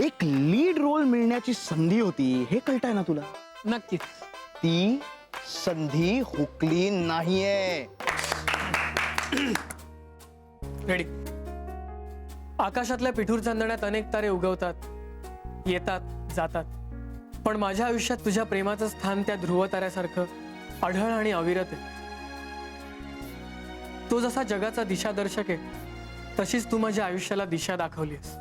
एक lead role मिळण्याची संधी होती, हे कळतंय ना तुला? नक्कीच. ती संधी हुकली नाहीये. रेडी. आकाशातल्या पिठूर चांदण्यात अनेक तारे उगवतात, येतात जातात, पण माझ्या आयुष्यात तुझ्या प्रेमाचं स्थान त्या ध्रुव ताऱ्यासारखं अढळ आणि अविरत आहे. तो जसा जगाचा दिशादर्शक आहे, तशीच तू माझ्या आयुष्याला दिशा दाखवलीस.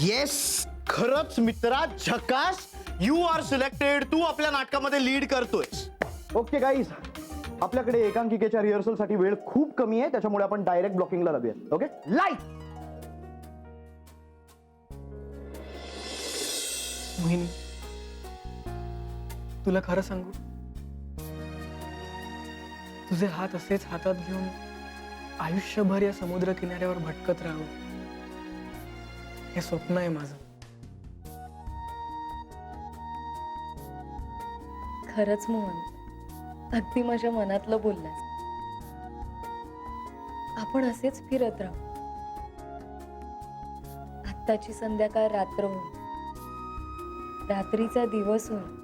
येस, खरंच मित्रा, झकास. You R selected. तू आपल्या नाटकामध्ये लीड करतोयस. ओके गाईज, आपल्याकडे एकांकिकेच्या रिहर्सल साठी वेळ खूप कमी आहे, त्याच्यामुळे आपण डायरेक्ट ब्लॉकिंगला लागूया. Okay, light. मोहिनी, तुला खरं सांगू, तुझे हात असेच हातात घेऊन आयुष्यभर या समुद्र किनाऱ्यावर भटकत राहावं, हे स्वप्न आहे माझं. खरंच मोहन, अगदी माझ्या मनातलं बोललास. आपण असेच फिरत राहू. आत्ताची संध्याकाळ रात्र होईल, रात्रीचा दिवस होईल,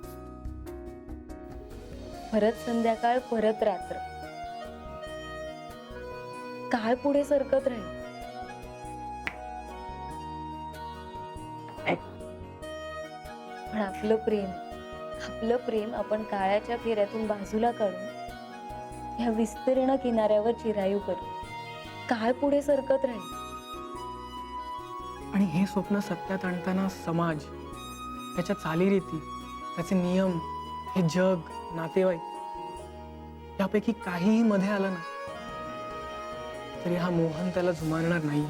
परत संध्याकाळ, परत रात्र. काळ पुढे सरकत राहील. पण आपलं प्रेम आपण काळाच्या फेऱ्यातून बाजूला काढून या विस्तीर्ण किनाऱ्यावर चिरायू करू. काळ पुढे सरकत राहील. आणि हे स्वप्न सत्यात आणताना समाज, त्याच्या चालीरीती, त्याचे नियम, हे जग, नातेवाईक, यापैकी काहीही मध्ये आलं ना, तरी हा मोहन त्याला जुमानणार नाही.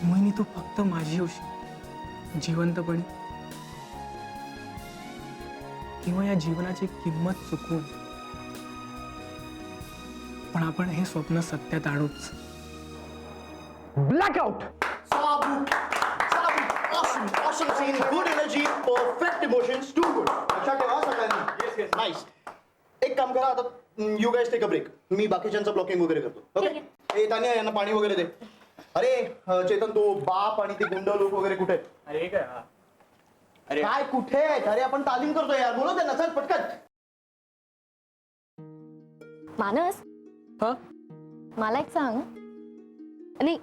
मोहिनी, तू फक्त माझी होशील, जिवंतपणी, किंवा या जीवनाची किंमत चुकवून. पण आपण हे स्वप्न सत्यात आणूच. Blackout. Awesome scene, good energy, perfect emotions, too good. लक्षात ठेवा सगळ्यांनी. Nice. एक काम करा आता, you guys take a break. मी बाकीच्यांचं ब्लॉकिंग वगैरे करतो. ओके. ए तान्या, यांना पाणी वगैरे दे. अरे चेतन, तो बाप आणि ते गुंड लोक वगैरे कुठे आहेत? अरे काय? अरे काय कुठे आहेत? अरे आपण तालीम करतोय यार, बोलव त्यांना, चल पटकन. मानस, हा, मला एक सांग. आणि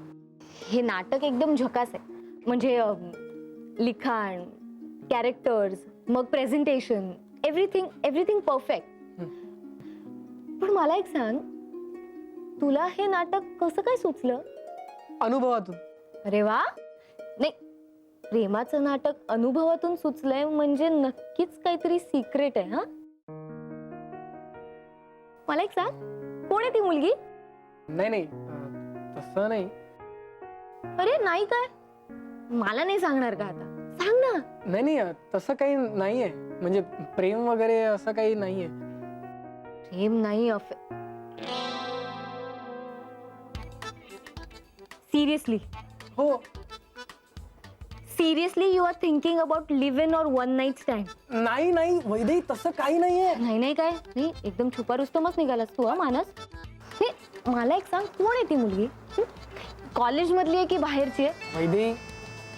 हे नाटक एकदम झकास आहे. म्हणजे लिखाण, कॅरेक्टर्स, मग प्रेझेंटेशन, एव्हरीथिंग परफेक्ट. पण मला एक सांग, तुला हे नाटक कसं काय सुचलं? अनुभवातून. अरे वा. नाही, प्रेमाचं नाटक अनुभवातून सुचलंय म्हणजे नक्कीच काहीतरी सिक्रेट आहे. हा, मला एक सांग, कोण आहे ती मुलगी? नाही, तसं नाही. अरे नाही काय, मला नाही सांगणार का आता? सांग ना. नाही, तसं काही नाहीये. म्हणजे प्रेम वगैरे असं काही नाहीये. प्रेम नाही, सिरियसली? हो. Seriously you are thinking about live in or one night stand? नाही वैदेही, तसं काही नाहीये. नाही काय, नाही एकदम छुपा रुस्तमच निघालास तू. हा मानस, नाही मला एक सांग, कोण आहे ती मुलगी? कॉलेज मधली आहे की बाहेरची आहे? वैदेही,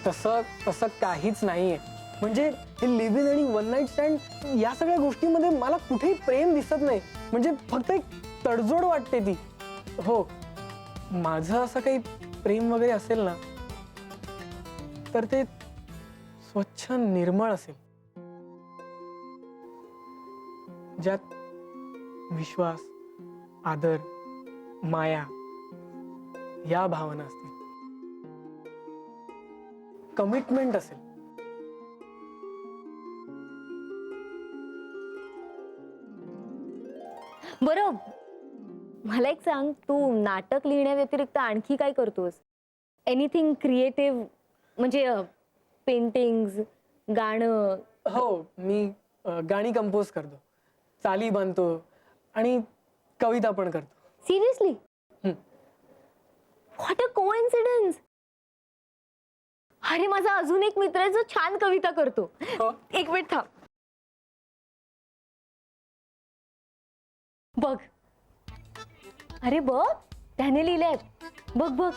तसं काहीच नाहीये. म्हणजे हे लिव्ह इन आणि वन नाईट स्टँड या सगळ्या गोष्टींमध्ये मला कुठेही प्रेम दिसत नाही. म्हणजे फक्त एक तडजोड वाटते ती. हो, माझं असं काही प्रेम वगैरे असेल ना, तर ते स्वच्छ निर्मळ असेल, ज्यात विश्वास, आदर, माया या भावना असतील, कमिटमेंट असेल. बरं, मला एक सांग, तू नाटक लिहिण्या व्यतिरिक्त आणखी काय करतोस? Anything creative? म्हणजे पेंटिंग्स, गाणं? हो, मी गाणी कंपोज करतो, चाली बांधतो आणि कविता पण करतो. सिरियसली? What a coincidence. अरे माझा अजून एक मित्र आहे जो छान कविता करतो. एक मिनिट थांब. बघ, अरे बघ, त्याने लिहिलंय, बघ बघ.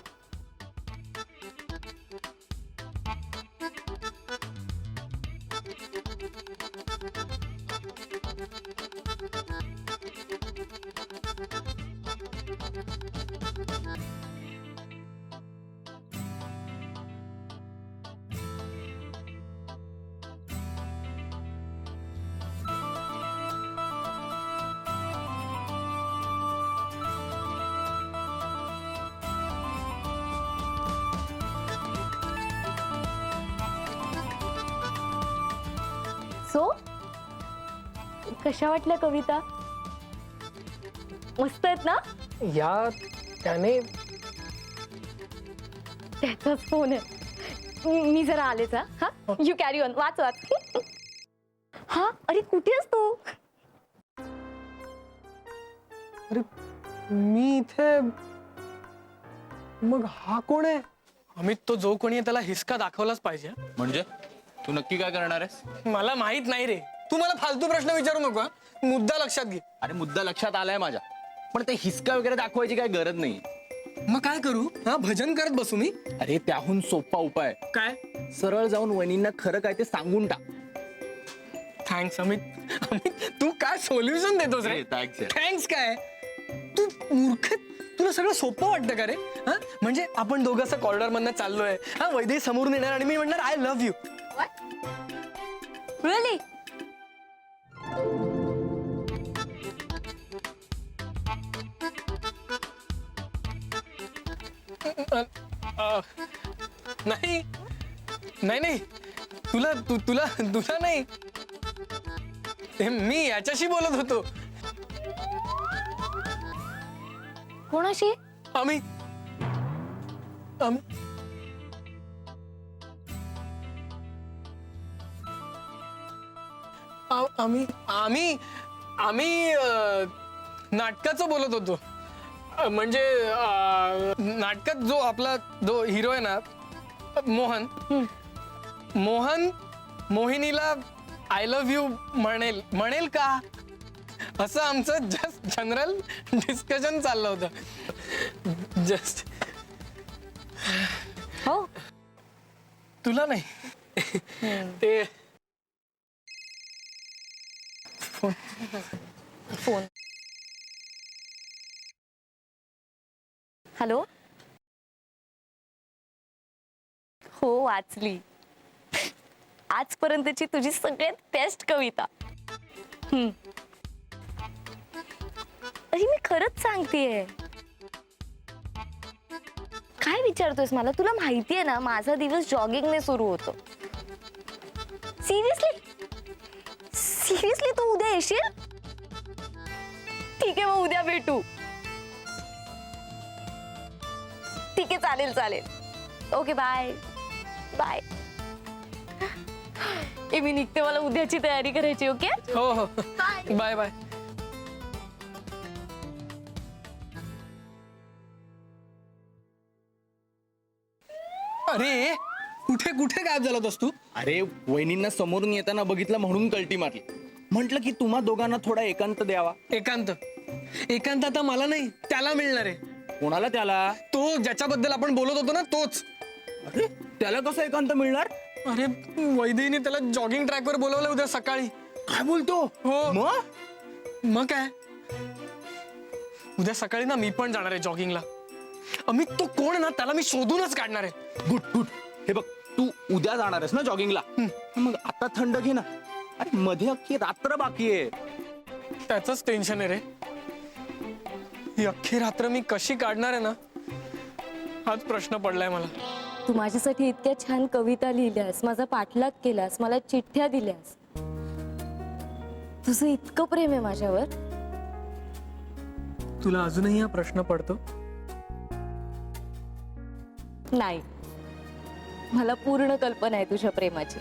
सो कशा वाटल्या कविता? मस्त आहेत ना? या त्याने त्याचाच फोन आहे. मी जरा आलेच हा. You carry on. वाच वाच. हा अरे कुठेस तू? अरे मी इथे. मग हा कोण आहे? अमित, तो जो कोणी आहे त्याला हिसका दाखवलाच पाहिजे. म्हणजे तू नक्की काय करणार आहेस? मला माहित नाही रे. तू मला फालतू प्रश्न विचारू नको हा. मुद्दा लक्षात घे. अरे मुद्दा लक्षात आलाय माझ्या, पण ते हिसका वगैरे दाखवायची काय गरज नाही. मग काय करू? हा भजन करत बसू मी? अरे त्याहून सोपा उपाय, काय? सरळ जाऊन वहिनींना खरं काय ते सांगून टाक. थँक्स अमित. अमित तू काय सोल्युशन देतोस रे? थँक्स काय? तू मूर्ख. तुला सगळं सोपं वाटतं का रे? हा म्हणजे आपण दोघं असं कॉरिडॉर मधनं चाललोय. हा वैदेही समोरून येणार आणि मी म्हणणार आय लव्ह यू. रिअली? नाही नाही नाही. तुला तुला तुला नाही. मी याच्याशी बोलत होतो. कोणाशी? आम्ही आम्ही आम्ही आम्ही नाटकाचं बोलत होतो. म्हणजे नाटकात जो आपला जो हिरो आहे ना, मोहन. मोहन मोहिनीला आय लव्ह यू म्हणेल का, असं आमचं जस्ट जनरल डिस्कशन चाललं होतं. जस्ट. हो. तुला नाही ते फोन. हॅलो. हो वाचली. आजपर्यंतची तुझी सगळ्यात बेस्ट कविता. अरे मी खरंच सांगतेय. काय विचारतोयस मला? तुला माहितीये ना माझा दिवस जॉगिंगने सुरू होतो. सिरियसली सिरियसली तू उद्या येशील? ठीक आहे मग उद्या भेटू. ठीक आहे चालेल चालेल. Okay bye bye. मी निघते, मला उद्याची तयारी करायची. ओके. हो हो बाय बाय. अरे कुठे कुठे गायब झाला होतास तू? अरे वहिनींना समोरून येताना बघितलं म्हणून कल्टी मारली. म्हटलं की तुम्हा दोघांना थोडा एकांत द्यावा. एकांत? एकांत आता मला नाही, त्याला मिळणार आहे. कोणाला? त्याला? तो ज्याच्याबद्दल आपण बोलत होतो ना, तोच. अरे त्याला कसं एकांत मिळणार? अरे वैदेहीने त्याला जॉगिंग ट्रॅकवर बोलवलं उद्या सकाळी. काय बोलतो? हो. मग काय? उद्या सकाळी ना मी पण जाणार आहे जॉगिंगला. अमित तो कोण आहे ना, त्याला मी शोधूनच काढणार आहे. Good good. हे बघ, तू उद्या जाणार आहेस ना जॉगिंगला, मग आता थंड घे ना. अरे मध्ये अख्खी रात्र बाकी आहे. त्याचंच टेन्शन आहे रे. ही अख्खी रात्र मी कशी काढणार आहे ना, हाच प्रश्न पडलाय मला. तू माझ्यासाठी इतक्या छान कविता लिहिल्यास, माझा पाठलाग केलास, मला चिठ्ठ्या दिल्यास. तुझं इतकं प्रेम आहे माझ्यावर. तुला अजूनही हा प्रश्न पडतो? नाही, मला पूर्ण कल्पना आहे तुझ्या प्रेमाची.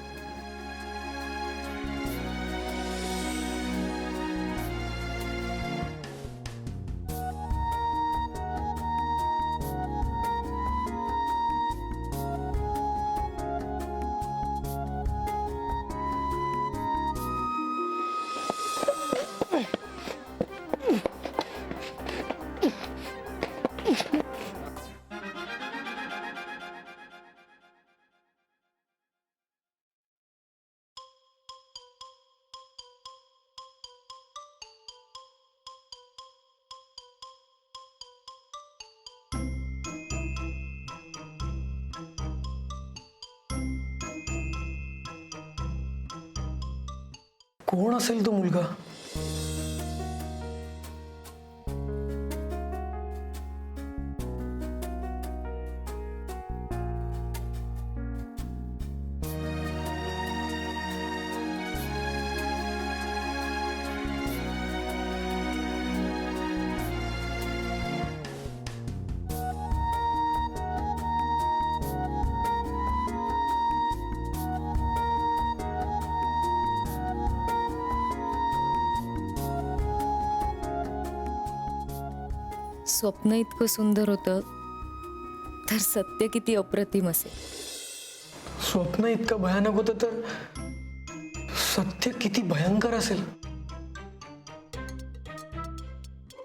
कोण असेल तो मुलगा? स्वप्न इतकं सुंदर होतं तर सत्य किती अप्रतिम असेल. स्वप्न इतकं भयानक होतं तर सत्य किती भयंकर असेल.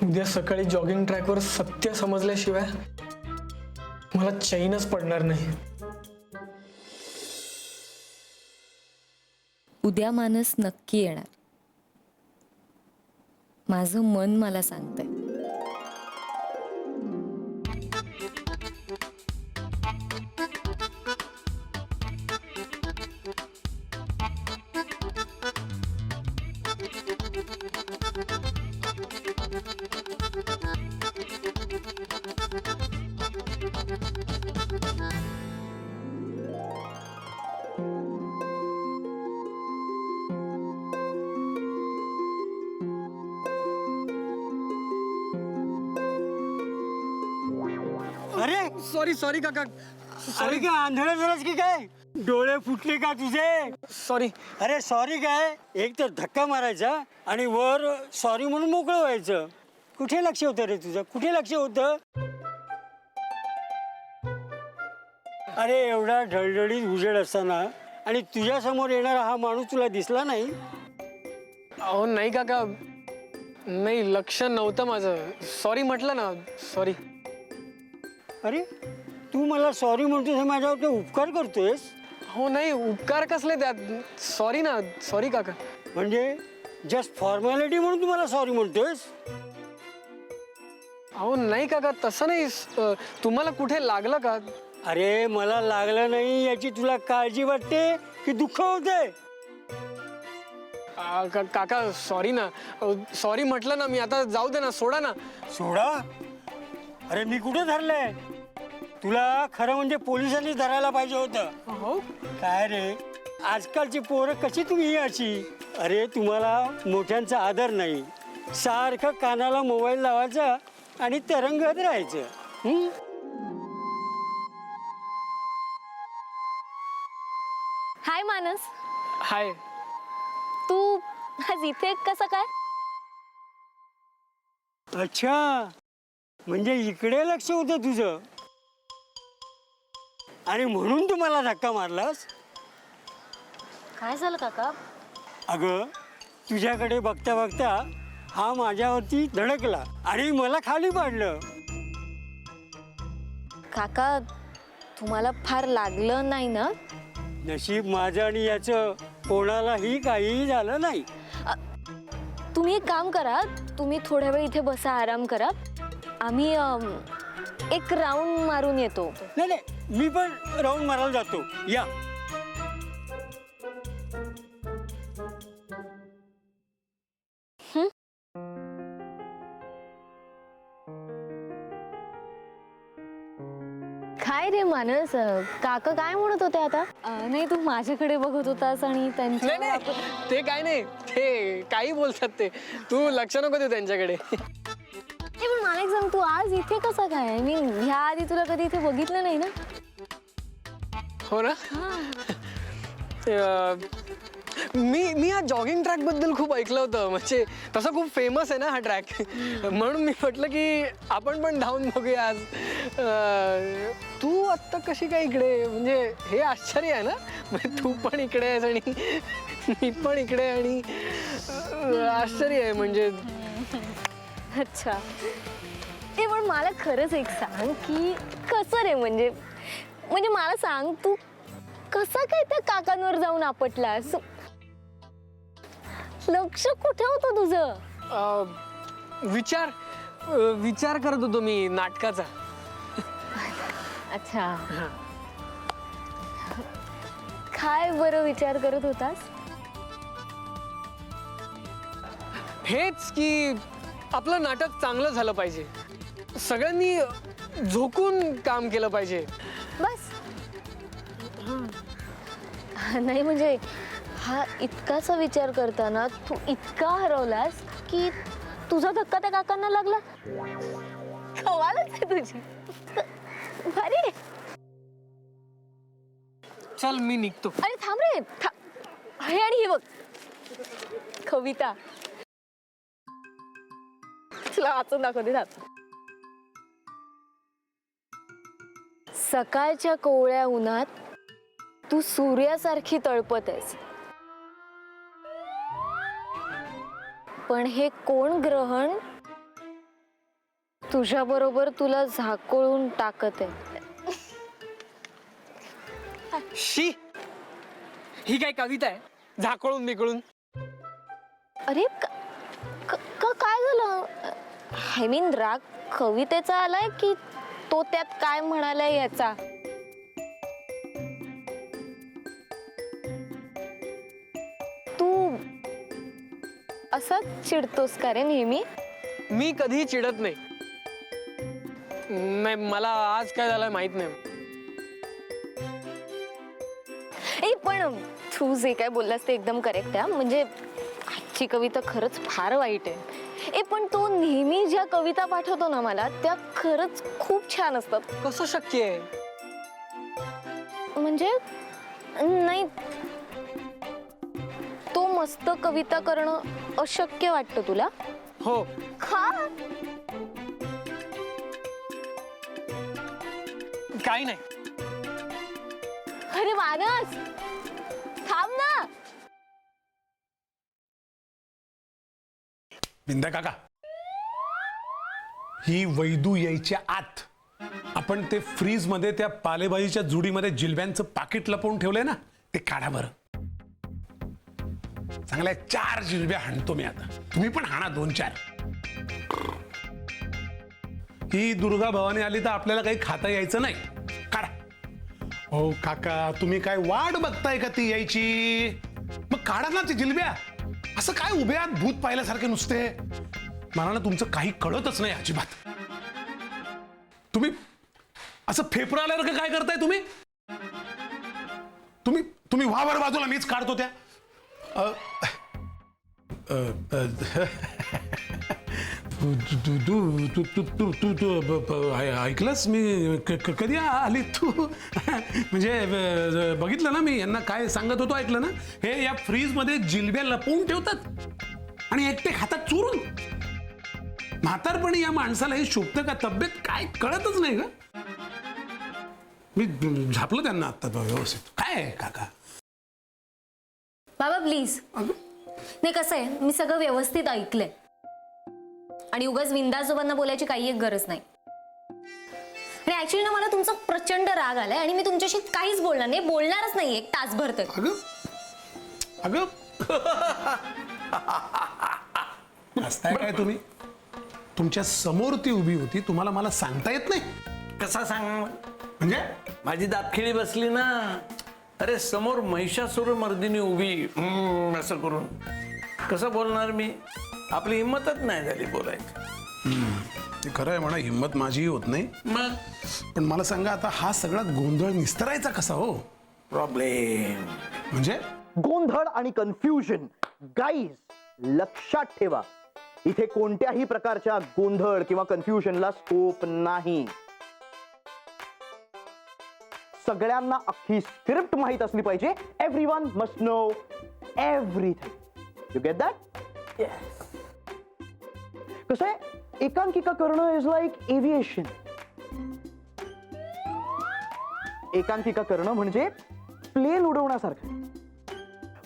उद्या सकाळी जॉगिंग ट्रॅकवर सत्य समजल्याशिवाय मला चैनच पडणार नाही. उद्या मानस नक्की येणार. माझं मन मला सांगतंय. अरे सॉरी सॉरी काका. अरे काय आंधळ झालास की काय? डोळे फुटले का तुझे? सॉरी. अरे सॉरी काय, एक तर धक्का मारायचा आणि वर सॉरी म्हणून मोकळं व्हायचं. कुठे लक्ष होतं रे तुझं? कुठे लक्ष होतं? अरे एवढा ढळढळीत उजेड असताना आणि तुझ्या समोर येणारा हा माणूस तुला दिसला नाही? अहो नाही काका, नाही लक्ष नव्हतं माझं. सॉरी म्हटलं ना. सॉरी. अरे तू मला सॉरी म्हणतोस हे माझ्यावर ते उपकार करतोयस? हो नाही, उपकार कसले त्यात? सॉरी ना. सॉरी काका. म्हणजे जस्ट फॉर्मॅलिटी म्हणून तू मला सॉरी म्हणतोयस? अहो नाही काका, तसं नाही. तुम्हाला कुठे लागलं का? अरे मला लागलं नाही याची तुला काळजी वाटते की दुःख होते? काका सॉरी ना. सॉरी म्हटलं ना मी. आता जाऊ दे ना, सोडा ना. सोडा? अरे मी कुठे धरलंय तुला? खरं म्हणजे पोलिसांनी धरायला पाहिजे होतं. हो काय रे, आजकालची पोरं कशी तुम्ही अशी? अरे तुम्हाला मोठ्यांचा आदर नाही. सारखं कानाला मोबाईल लावायचा आणि तरंगत राहायचं. हाय मानस, हाय. तू आज इथे कसं काय? अच्छा, म्हणजे इकडे लक्ष होतं तुझं आणि म्हणून तू मला धक्का मारलास? काय झालं काका? अगं तुझ्याकडे बघता बघता हा माझ्यावरती धडकला आणि मला खाली पाडलं. काका तुम्हाला फार लागलं नाही ना? नशीब माझं आणि याचं कोणालाही काहीही झालं नाही. तुम्ही एक काम करा, तुम्ही थोड्या वेळ इथे बसा, आराम करा. आम्ही एक राऊंड मारून येतो. नाही नाही, मी पण राऊंड मारायला जातो. या. काय रे मानस, काका काय म्हणत होते आता? नाही तू माझ्याकडे बघत होतास आणि नाही त्यांच्या नाही, ते काय नाही. ते काही बोलतात ते. तू लक्ष नको देऊ त्यांच्याकडे. पण मला एक सांग, तू आज इथे कसं काय? मी ह्या आधी तुला कधी इथे बघितलं नाही ना? हो ना. मी या जॉगिंग ट्रॅक बद्दल खूप ऐकलं होतं. म्हणजे तसं खूप फेमस आहे ना हा ट्रॅक. म्हणून मी म्हटलं की आपण पण धावून बघूया आज. तू आत्ता कशी काय इकडे? म्हणजे हे आश्चर्य आहे ना. म्हणजे तू पण इकडे आहेस आणि मी पण इकडे, आणि आश्चर्य आहे म्हणजे. अच्छा, ते पण मला खरंच एक सांग की कसं रे, म्हणजे मला सांग, तू कसं काय त्या काकांवर जाऊन आपटलास? लक्ष कुठे होतं तुझं? विचार करत होतो मी नाटकाचा. अच्छा, काय बरं विचार करत होतास? हेच की आपलं नाटक चांगलं झालं पाहिजे, सगळ्यांनी झोकून काम केलं पाहिजे. बस. नाही म्हणजे हा इतकासा विचार करताना तू इतका हरवलास की तुझा धक्का त्या काकांना लागला. कमालच आहे तुझी. भारी आहे. चल मी निघतो. अरे थांब रे हे आणि हे बघ कविता. तुला वाचून दाखवते थांब. सकाळच्या कोवळ्या उन्हात तू सूर्यासारखी तळपत आहेस, पण हे कोण ग्रहण तुझ्या बरोबर तुला झाकोळून टाकत आहे. शी, ही काय कविता आहे झाकळून बिकळून? अरे काय झालं? आय मीन राग कवितेचा आलाय की तो त्यात काय म्हणालाय याचा? तू असंच चिडतोस का रे नेहमी? मी कधी चिडत नाही. नाही, मला आज काय झालंय माहित नाही. ए पण तू जे काय बोललास ते एकदम करेक्ट आहे. म्हणजे आजची कविता खरंच फार वाईट आहे. ए पण तो नेहमी ज्या कविता पाठवतो ना मला, त्या खरंच खूप छान असतात. कसं शक्य आहे? म्हणजे नाही, तो मस्त कविता करणं अशक्य वाटतं तुला? हो. का? काही नाही. अरे मानस थांब ना. बिंदा काका, ही वैदू यायच्या आत आपण ते फ्रीज मध्ये त्या पालेभाजीच्या जुडीमध्ये जिलब्यांचं पाकिट लपवून ठेवलंय ना, ते काढा बरं. चांगल्या 4 जिलब्या हाणतो मी आता. तुम्ही पण हाणा 2-4. ही दुर्गा भवानी आली तर आपल्याला काही खाता यायचं नाही. काढा. हो काका, तुम्ही काय वाट बघताय का ती यायची? मग काढा ना ती जिलब्या. असं काय उभे आहात भूत पाहिल्यासारखे नुसते? मला ना तुमचं काही कळतच नाही अजिबात. तुम्ही असं फेफराल्यासारखं काय करताय तुम्ही? तुम्ही व्हा बरं बाजूला, मीच काढतो त्या. तू ऐकलंस मी कधी आली तू? म्हणजे बघितलं ना मी यांना काय सांगत होतो, ऐकलं ना? हे या फ्रीज मध्ये जिलब्या लपवून ठेवतात आणि एकटे खातात चोरून. म्हातारपणी या माणसाला हे शोभतं का? तब्येत काय कळतच नाही का? मी झापलं त्यांना आता व्यवस्थित. काय आहे काका? बाबा प्लीज. नाही कसं आहे, मी सगळं व्यवस्थित ऐकलंय आणि उगाच विंदाजोबांना बोलायची काही एक गरज नाही. आणि ऍक्च्युली ना मला तुमचा प्रचंड राग आलाय आणि मी तुमच्याशी काहीच बोलणार नाही, बोलणारच नाही एक तासभर तर. अगं हसताय काय तुम्ही? तुमच्या समोर ती उभी होती, तुम्हाला मला सांगता येत नाही? कसा सांग म्हणजे माझी दातखिळी बसली ना. अरे समोर महिषासुर मर्दिनी उभी असं करून कसं बोलणार मी? आपली हिंमतच नाही झाली बोलायची. ते खरं आहे म्हणा, हिंमत माझीही होत नाही. मग पण मला सांगा आता, हा सगळा गोंधळ निस्तरायचा कसा हो? प्रॉब्लेम म्हणजे गोंधळ आणि कन्फ्युजन. गाईज लक्षात ठेवा, इथे कोणत्याही प्रकारच्या गोंधळ किंवा कन्फ्युजनला स्कोप नाही. सगळ्यांना अख्खी स्क्रिप्ट माहित असली पाहिजे. Everyone must know everything. You get that? कसं आहे, एकांकिका करणं इज लाईक एव्हिएशन. एकांकिका करणं म्हणजे प्लेन उडवण्यासारखं.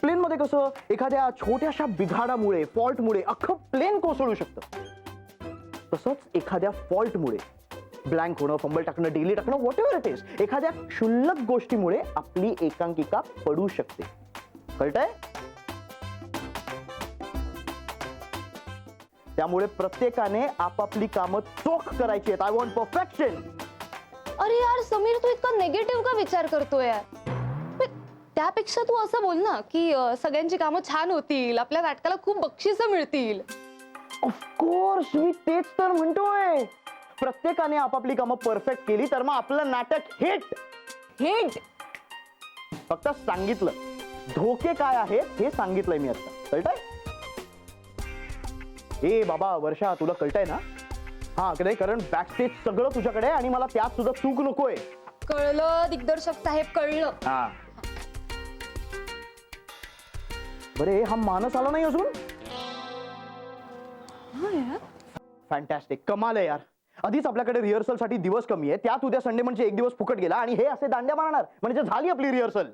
प्लेन मध्ये कसं एखाद्या छोट्याशा बिघाडामुळे, फॉल्टमुळे अख्खं प्लेन कोसळू शकतं. तसंच एखाद्या फॉल्टमुळे, ब्लँक होणं, फंबल टाकणं, डेली टाकणं, व्हॉट एव्हर इट इज, एखाद्या क्षुल्लक गोष्टीमुळे आपली एकांकिका पडू शकते. कळतंय? त्यामुळे प्रत्येकाने आपापली कामं चोख करायची आहेत. I want perfection. अरे यार समीर, तू इतका नेगेटिव्ह का विचार करतोय यार? त्यापेक्षा तू असं बोल ना की सगळ्यांची कामं छान होतील, आपल्या नाटकाला खूप बक्षिसं मिळतील. ऑफकोर्स मी तेच तर म्हणतोय. प्रत्येकाने आपापली कामं परफेक्ट केली तर मग आपलं नाटक हिट. हिट. फक्त सांगितलं धोके काय आहेत हे सांगितलंय मी आता. कळतंय? ए बाबा वर्षा, तुला कळतंय ना? हा नाही, कारण बॅकस्टेज सगळं तुझ्याकडे आहे आणि मला त्यात सुद्धा चूक नकोय. कळलं दिग्दर्शक साहेब, कळलं. हा बरे, हा मानस आला नाही अजून. फॅन्टॅस्टिक, कमाल आहे यार. आधीच आपल्याकडे रिहर्सल साठी दिवस कमी आहे, त्यात उद्या संडे म्हणजे एक दिवस फुकट गेला आणि हे असे दांड्या मारणार म्हणजे झाली आपली रिहर्सल.